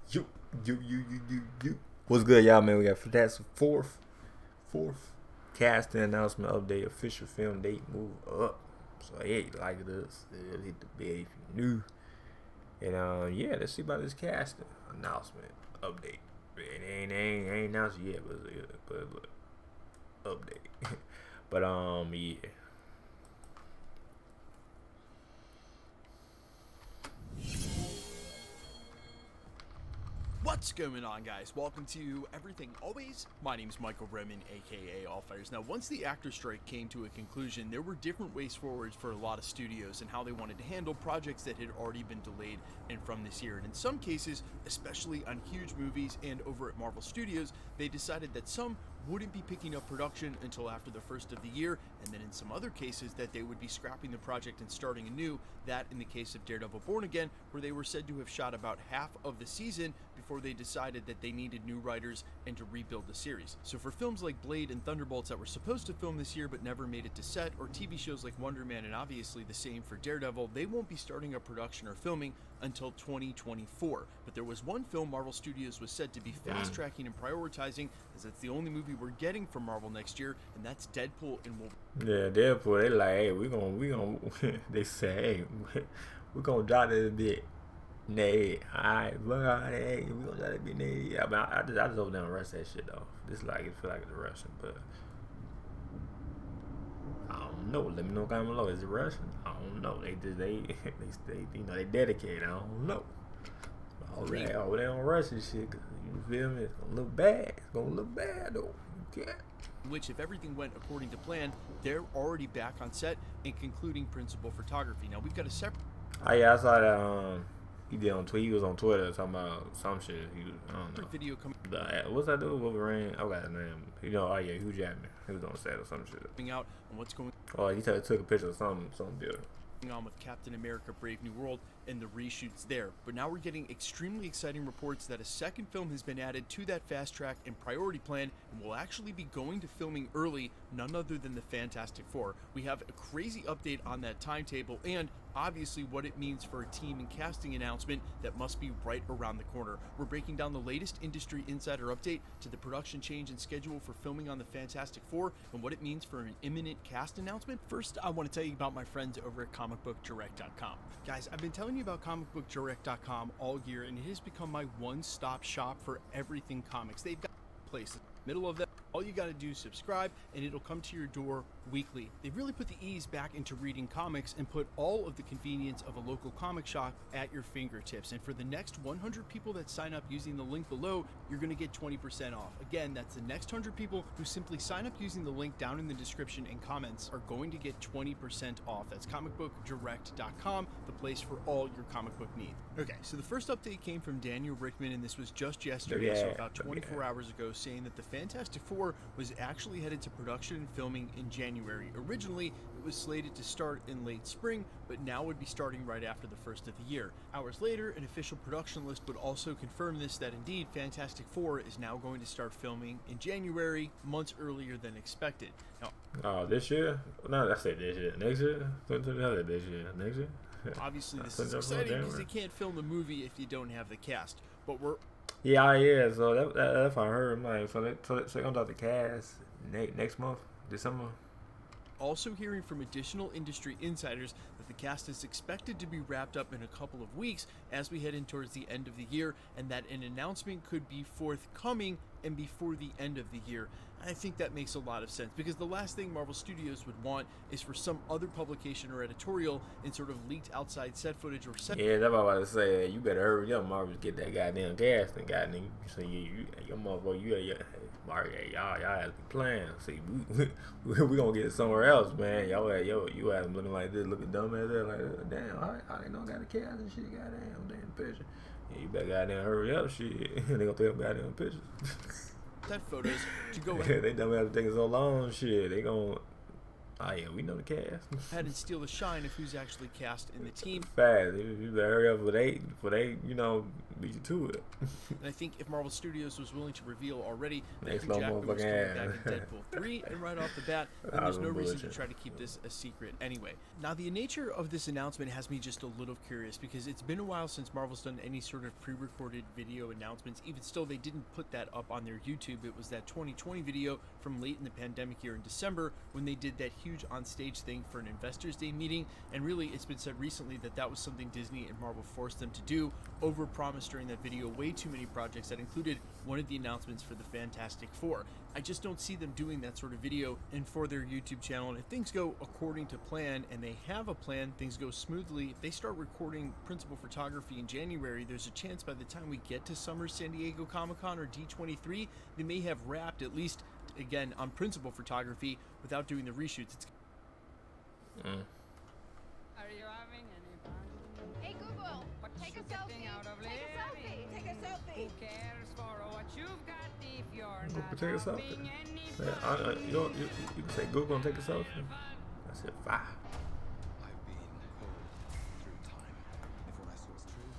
You. What's good, y'all, man? We got that's fourth casting announcement update. Official film date move up. So hey, like this, hit the bell if you new. And yeah, let's see about this casting announcement update. It ain't announced yet, but update. But yeah. What's going on, guys? Welcome to Everything Always. My name is Michael Bremen, aka Allfires. Now, once the actor strike came to a conclusion, there were different ways forward for a lot of studios and how they wanted to handle projects that had already been delayed and from this year. And in some cases, especially on huge movies and over at Marvel Studios, they decided that some wouldn't be picking up production until after the first of the year, and then in some other cases that they would be scrapping the project and starting anew. That in the case of Daredevil Born Again, where they were said to have shot about half of the season before they decided that they needed new writers and to rebuild the series. So for films like Blade and Thunderbolts that were supposed to film this year but never made it to set, or TV shows like Wonder Man and obviously the same for Daredevil, they won't be starting up production or filming until 2024. But there was one film Marvel Studios was said to be fast-tracking and prioritizing, as it's the only movie we're getting from Marvel next year, and that's Deadpool and Wolverine. Yeah, Deadpool, they like, hey, we gonna they say, hey, we gonna drop this bit. Nay, alright, hey, we gonna drop that bit. Nay, yeah, but I just hope they don't rush that shit though. This like it feel like it's rushing, but I don't know. Let me know comment below. Is it rushing? I don't know. They you know, they dedicated. I don't know. Oh, they don't rush this shit. Cause you feel me? It's gonna look bad. It's gonna look bad though. Okay. Which, if everything went according to plan, they're already back on set and concluding principal photography. Now we've got a separate. Oh yeah, I saw that. He did on Twitter. He was on Twitter talking about some shit. He was, I don't know. Video coming. What's that dude? Wolverine. I got his name. You know? Oh yeah, Hugh Jackman. He was on set or some shit. Coming out on what's going. Oh, he took a picture of some building On with Captain America Brave New World and the reshoots there. But now we're getting extremely exciting reports that a second film has been added to that fast track and priority plan and will actually be going to filming early, none other than the Fantastic Four. We have a crazy update on that timetable and obviously what it means for a team and casting announcement that must be right around the corner. We're breaking down the latest industry insider update to the production change and schedule for filming on the Fantastic Four and what it means for an imminent cast announcement. First, I want to tell you about my friends over at ComicBookDirect.com. Guys, I've been telling you about ComicBookDirect.com all year, and it has become my one-stop shop for everything comics. They've got places middle of them. All you got to do is subscribe and it'll come to your door weekly. They really put the ease back into reading comics and put all of the convenience of a local comic shop at your fingertips. And for the next 100 people that sign up using the link below, you're going to get 20% off. Again, that's the next 100 people who simply sign up using the link down in the description and comments are going to get 20% off. That's comicbookdirect.com, the place for all your comic book needs. Okay, so the first update came from Daniel Rickman, and this was just yesterday, so about 24 hours ago, saying that the Fantastic Four was actually headed to production and filming in January. Originally, it was slated to start in late spring, but now would be starting right after the first of the year. Hours later, an official production list would also confirm this, that indeed Fantastic Four is now going to start filming in January, months earlier than expected. Now, this year? No, I said this year. Next year? This year. Next year? Obviously, this is exciting because they can't film a movie if you don't have the cast, but we're... Yeah. So that's what I heard. Like, so they're gonna start the cast next month, December. Also hearing from additional industry insiders that the cast is expected to be wrapped up in a couple of weeks as we head in towards the end of the year, and that an announcement could be forthcoming and before the end of the year. I think that makes a lot of sense because the last thing Marvel Studios would want is for some other publication or editorial and sort of leaked outside set footage or set. Yeah, that's what I was about to say. You better hurry up, Marvel, to get that goddamn casting, goddamn. So your motherfucker, Mario, y'all have to be playing. See, we gonna get it somewhere else, man. You had them looking like this, looking dumb as that, like damn. How they know got a cast and shit, goddamn, damn picture. Yeah, you better goddamn hurry up, shit. They gonna take up goddamn pictures. That photos to go ahead. They dumb have to take so long, shit. They gonna. Oh yeah, we know the cast. Ahead and steal the shine of who's actually cast in the team. Fast. You better hurry up for they, you know, beat you to it. And I think if Marvel Studios was willing to reveal already that Next Hugh Jackman was coming motherfucking back in Deadpool 3 and right off the bat, then there's no reason to bullshit. try to keep this a secret anyway. Now, the nature of this announcement has me just a little curious because it's been a while since Marvel's done any sort of pre-recorded video announcements. Even still, they didn't put that up on their YouTube. It was that 2020 video from late in the pandemic year in December when they did that huge on-stage thing for an Investors Day meeting. And really, it's been said recently that that was something Disney and Marvel forced them to do, over-promised during that video way too many projects that included one of the announcements for the Fantastic Four. I just don't see them doing that sort of video and for their YouTube channel. And if things go according to plan, and they have a plan, things go smoothly, if they start recording principal photography in January, there's a chance by the time we get to Summer San Diego Comic-Con or D23, they may have wrapped, at least again on principal photography, without doing the reshoots. It's Are you having any fun? Hey Google, take a selfie. Take a selfie. Who cares for what you've got if you're Google, not take a selfie. having any Yeah, you can say Google and take a selfie. I said, fine. I've been pulled through time. If what I saw is true,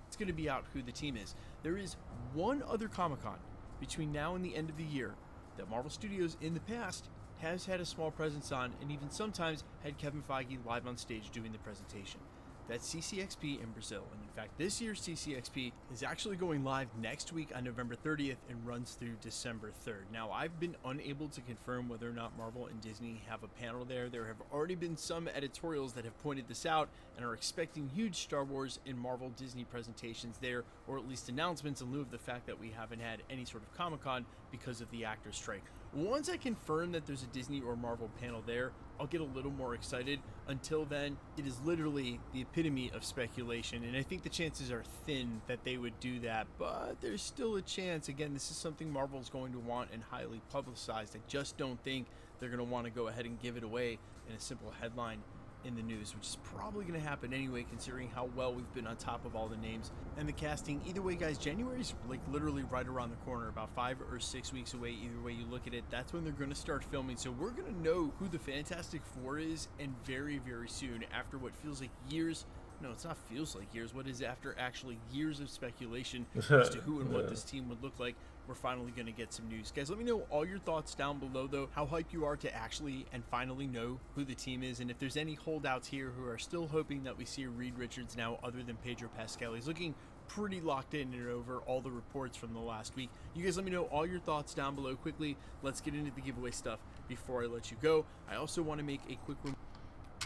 It's going to be out who the team is. There is one other Comic-Con between now and the end of the year that Marvel Studios in the past has had a small presence on, and even sometimes had Kevin Feige live on stage doing the presentation. That's CCXP in Brazil. And in fact, this year's CCXP is actually going live next week on November 30th and runs through December 3rd. Now, I've been unable to confirm whether or not Marvel and Disney have a panel there. There have already been some editorials that have pointed this out and are expecting huge Star Wars and Marvel Disney presentations there, or at least announcements in lieu of the fact that we haven't had any sort of Comic-Con because of the actors' strike. Once I confirm that there's a Disney or Marvel panel there, I'll get a little more excited. Until then, it is literally the epitome of speculation, and I think the chances are thin that they would do that, but there's still a chance. Again, this is something Marvel's going to want and highly publicized. I just don't think they're going to want to go ahead and give it away in a simple headline in the news, which is probably going to happen anyway, considering how well we've been on top of all the names and the casting. Either way, guys, January's like literally right around the corner, about 5 or 6 weeks away. Either way you look at it, that's when they're going to start filming. So we're going to know who the Fantastic Four is, and very, very soon, after what feels like years. No, it's not feels like years. What is after actually years of speculation as to who and what this team would look like, we're finally going to get some news. Guys, let me know all your thoughts down below, though, how hyped you are to actually and finally know who the team is, and if there's any holdouts here who are still hoping that we see Reed Richards now other than Pedro Pascal. He's looking pretty locked in and over all the reports from the last week. You guys let me know all your thoughts down below quickly. Let's get into the giveaway stuff before I let you go. I also want to make a quick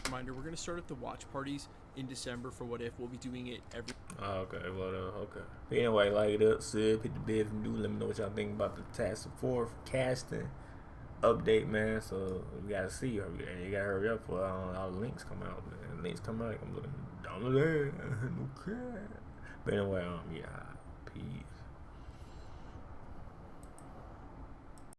reminder, we're going to start at the watch parties in December for What If. We'll be doing it every... Okay, well, okay. But anyway, like it up, sub, hit the bell if you do. Let me know what y'all think about the Task Force casting update, man. So we gotta see. You gotta hurry up for all the links come out, man. Links come out, I'm looking down there. No crap. But anyway, yeah.